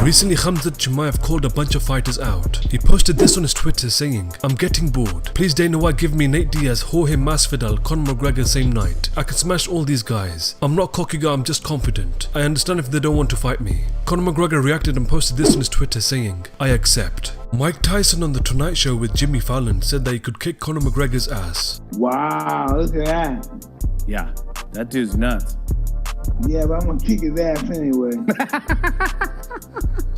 Recently, Khamzat Chimaev called a bunch of fighters out. He posted this on his Twitter saying, "I'm getting bored. Please Dana White give me Nate Diaz, Jorge Masvidal, Conor McGregor same night. I can smash all these guys. I'm not cocky guy, I'm just confident. I understand if they don't want to fight me." Conor McGregor reacted and posted this on his Twitter saying, "I accept." Mike Tyson on The Tonight Show with Jimmy Fallon said that he could kick Conor McGregor's ass. Wow, look at that. Yeah, that dude's nuts. Yeah, but I'm gonna kick his ass anyway.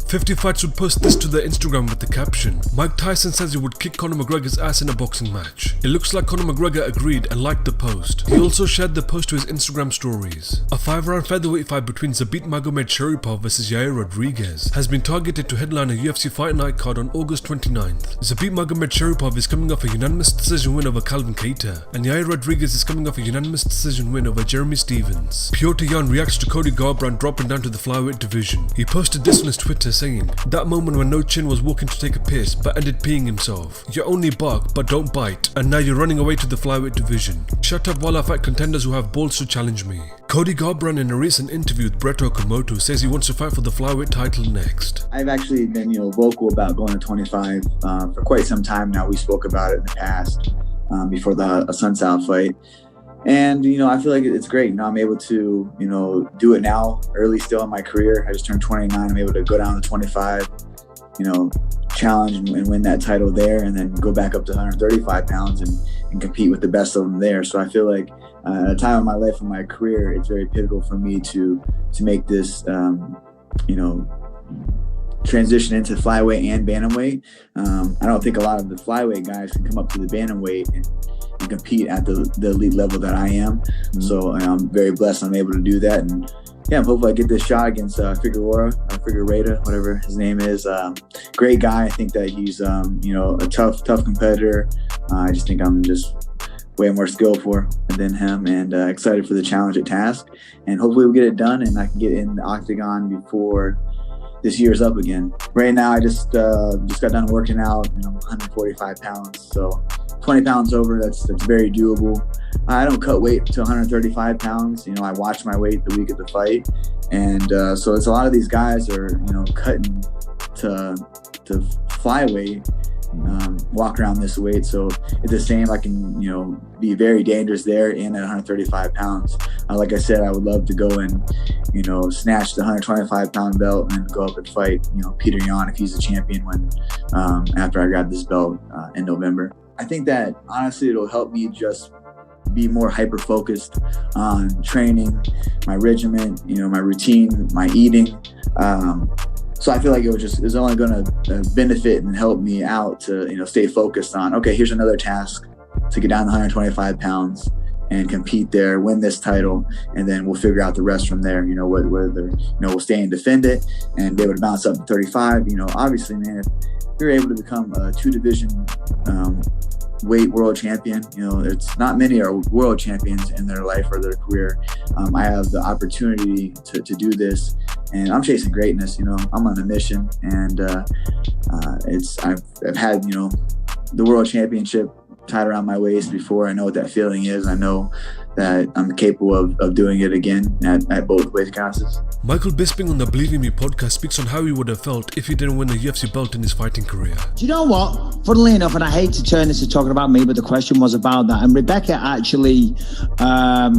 50 Fights would post this to their Instagram with the caption, "Mike Tyson says he would kick Conor McGregor's ass in a boxing match." It looks like Conor McGregor agreed and liked the post. He also shared the post to his Instagram stories. A 5-round featherweight fight between Zabit Magomedsharipov vs Yair Rodriguez has been targeted to headline a UFC Fight Night card on August 29th. Zabit Magomedsharipov is coming off a unanimous decision win over Calvin Kattar, and Yair Rodriguez is coming off a unanimous decision win over Jeremy Stephens. Petr Yan reacts to Cody Garbrandt dropping down to the flyweight division. He posted this on his Twitter saying, "That moment when No Chin was walking to take a piss but ended peeing himself. You only bark but don't bite, and now you're running away to the flyweight division. Shut up while I fight contenders who have balls to challenge me." Cody Garbrandt in a recent interview with Brett Okamoto says he wants to fight for the flyweight title next. I've actually been, vocal about going to 25 for quite some time now. We spoke about it in the past before the Sun South fight. And, I feel like it's great. I'm able to, do it now, early still in my career. I just turned 29. I'm able to go down to 25, challenge and win that title there, and then go back up to 135 pounds and compete with the best of them there. So I feel like at a time in my life and my career, it's very pivotal for me to make this, transition into flyweight and bantamweight. I don't think a lot of the flyweight guys can come up to the bantamweight and compete at the elite level that I am. So I'm very blessed I'm able to do that. And yeah, hopefully I get this shot against Figueroa, whatever his name is. Great guy. I think that he's, a tough competitor. I just think I'm just way more skillful than him, and excited for the challenge at task. And hopefully we'll get it done and I can get in the octagon before this year's up again. Right now, I just got done working out, and I'm 145 pounds, so 20 pounds over, that's very doable. I don't cut weight to 135 pounds. I watch my weight the week of the fight, and so it's a lot of these guys are cutting to flyweight, walk around this weight. So at the same, I can be very dangerous there and at 135 pounds. Like I said, I would love to go and snatch the 125 pound belt and go up and fight Petr Yan if he's a champion after I grab this belt in November. I think that honestly it'll help me just be more hyper focused on training, my regimen, my routine, my eating. So I feel like it's only going to benefit and help me out to stay focused on, okay, here's another task to get down to 125 pounds and compete there, win this title, and then we'll figure out the rest from there. Whether we'll stay and defend it and be able to bounce up to 35. Obviously, man, if you're able to become a 2-division weight world champion, it's not many are world champions in their life or their career. I have the opportunity to do this, and I'm chasing greatness. I'm on a mission, and I've had the world championship tied around my waist before. I know what that feeling is. I know that I'm capable of doing it again at both weight classes. Michael Bisping on the Believe in Me podcast speaks on how he would have felt if he didn't win a UFC belt in his fighting career. Do you know what? Funnily enough, and I hate to turn this to talking about me, but the question was about that. And Rebecca actually, I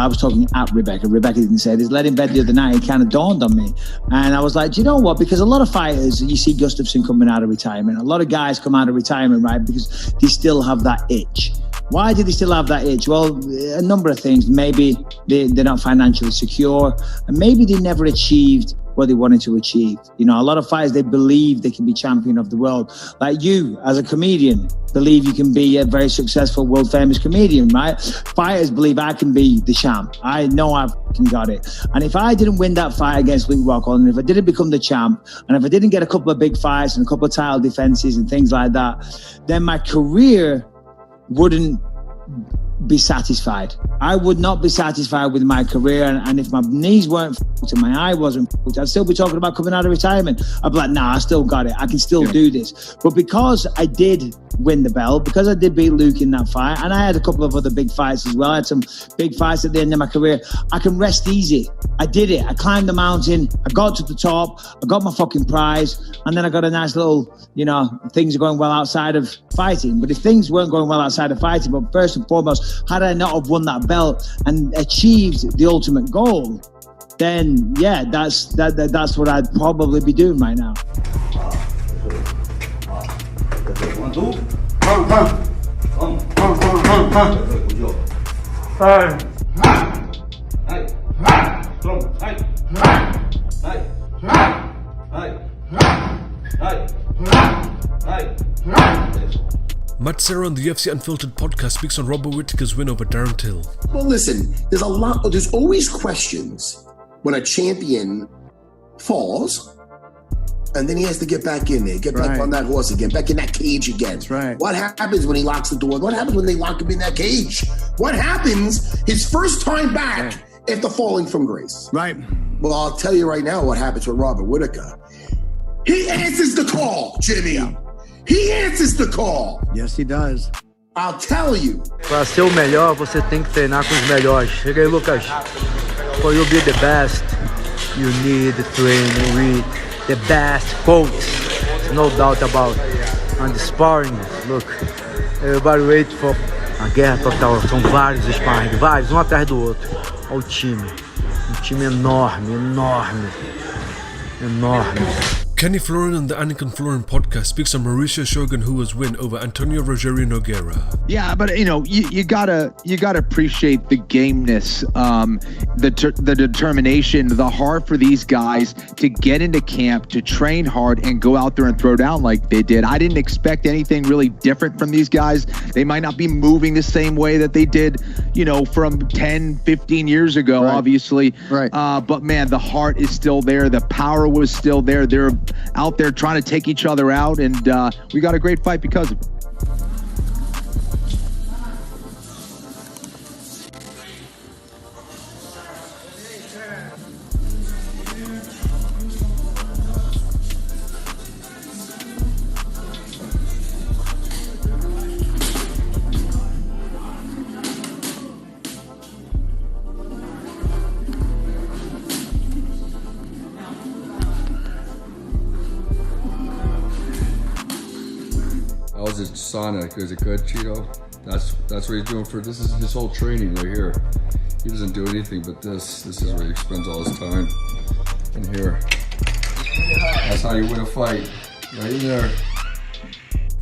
was talking at Rebecca. Rebecca didn't say this. Led in bed the other night, it kind of dawned on me. And I was like, do you know what? Because a lot of fighters, you see Gustafsson coming out of retirement. A lot of guys come out of retirement, right? Because they still have that itch. Why do they still have that itch? Well, a number of things. Maybe they're not financially secure, and maybe they never achieved what they wanted to achieve. A lot of fighters, they believe they can be champion of the world. Like you, as a comedian, believe you can be a very successful, world famous comedian, right? Fighters believe I can be the champ. I know I've got it. And if I didn't win that fight against Luke Rockhold, and if I didn't become the champ, and if I didn't get a couple of big fights and a couple of title defenses and things like that, then my career wouldn't be satisfied. I would not be satisfied with my career, and if my knees weren't fucked and my eye wasn't fucked, I'd still be talking about coming out of retirement. I'd be like, nah, I still got it. I can still do this. But because I did win the belt, because I did beat Luke in that fight, and I had a couple of other big fights as well. I had some big fights at the end of my career. I can rest easy. I did it. I climbed the mountain. I got to the top. I got my fucking prize. And then I got a nice little, things are going well outside of fighting. But if things weren't going well outside of fighting, but first and foremost, had I not have won that belt and achieved the ultimate goal, then yeah, that's what I'd probably be doing right now. Matt Serra on the UFC Unfiltered podcast speaks on Robert Whittakers' win over Darren Till. Well, listen, there's always questions when a champion falls and then he has to get back in there, get back on that horse again, back in that cage again. That's right. What happens when he locks the door? What happens when they lock him in that cage? What happens his first time back after falling from grace? Right. Well, I'll tell you right now what happens with Robert Whittaker. He answers the call, Jimmy. Yeah. He answers the call. Yes, he does. I'll tell you. Para ser o melhor, você tem que treinar com os melhores. Chega aí, Lucas. For you be the best, you need to train with the best coach. No doubt about it. And the sparring, look, everybody wait for a guerra total. São vários sparring, vários, um atrás do outro. Olha o time. Um time enorme, enorme, enorme. Kenny Florian on the Anakin Florian podcast speaks on Mauricio Ruas' win over Antonio Rogerio Nogueira. Yeah, but you gotta appreciate the gameness, the determination, the heart for these guys to get into camp, to train hard, and go out there and throw down like they did. I didn't expect anything really different from these guys. They might not be moving the same way that they did, from 10, 15 years ago, obviously. Right. But man, the heart is still there. The power was still there. They're out there trying to take each other out, and we got a great fight because of it. How's it, Sonic? Is it good, Cheeto? That's what he's doing for. This is his whole training right here. He doesn't do anything but this. This is where he spends all his time. In here. That's how you win a fight. Right in there.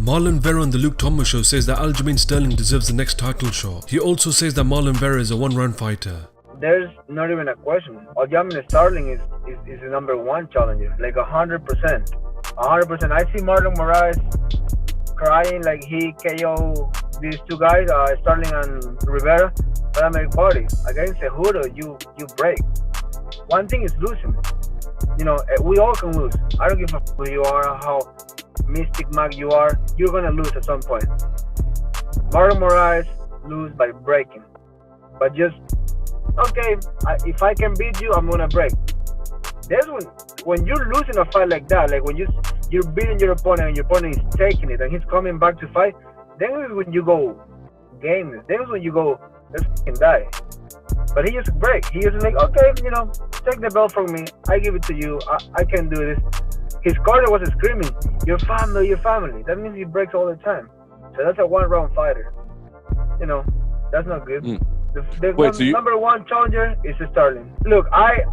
Marlon Vera on the Luke Thomas show says that Aljamain Sterling deserves the next title shot. He also says that Marlon Vera is a one-round fighter. There's not even a question. Aljamain Sterling is the number one challenger, like 100%. 100%. I see Marlon Moraes crying like he KO these two guys, Sterling and Rivera. But I'm like, buddy, against Cejudo, you break. One thing is losing. We all can lose. I don't give a fuck who you are, how mystic mag you are. You're gonna lose at some point. Marlon Moraes lose by breaking. But just, okay, if I can beat you, I'm gonna break. There's when you're losing a fight like that, like when you're beating your opponent and your opponent is taking it and he's coming back to fight, then is when you go game. Then is when you go, let's fucking die. But he used to break. He used to like, okay, take the belt from me. I give it to you. I can do this. His corner was screaming, your family, your family. That means he breaks all the time. So that's a one-round fighter. That's not good. The number one challenger is Sterling. Look, I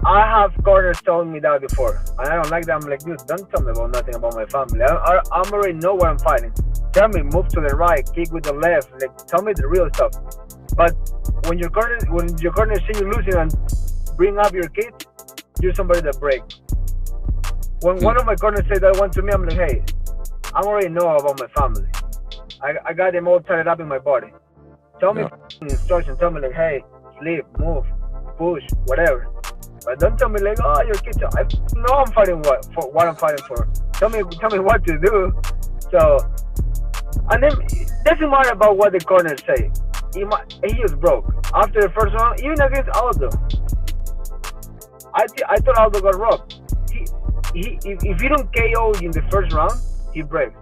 have corners telling me that before, and I don't like that. I'm like, dude, don't tell me about nothing about my family. I already know what I'm fighting. Tell me, move to the right, kick with the left. Like, tell me the real stuff. But when your corner see you losing and bring up your kids, you're somebody that breaks. When one of my corners said that one to me, I'm like, hey, I already know about my family. I got them all tied up in my body. Tell me instructions. Tell me like, hey, sleep, move, push, whatever. But don't tell me like, oh, your kids. I know I'm fighting what I'm fighting for. Tell me what to do. So, and then it doesn't matter about what the corners say. He just broke after the first round, even against Aldo. I thought Aldo got robbed. If you don't KO in the first round, he breaks.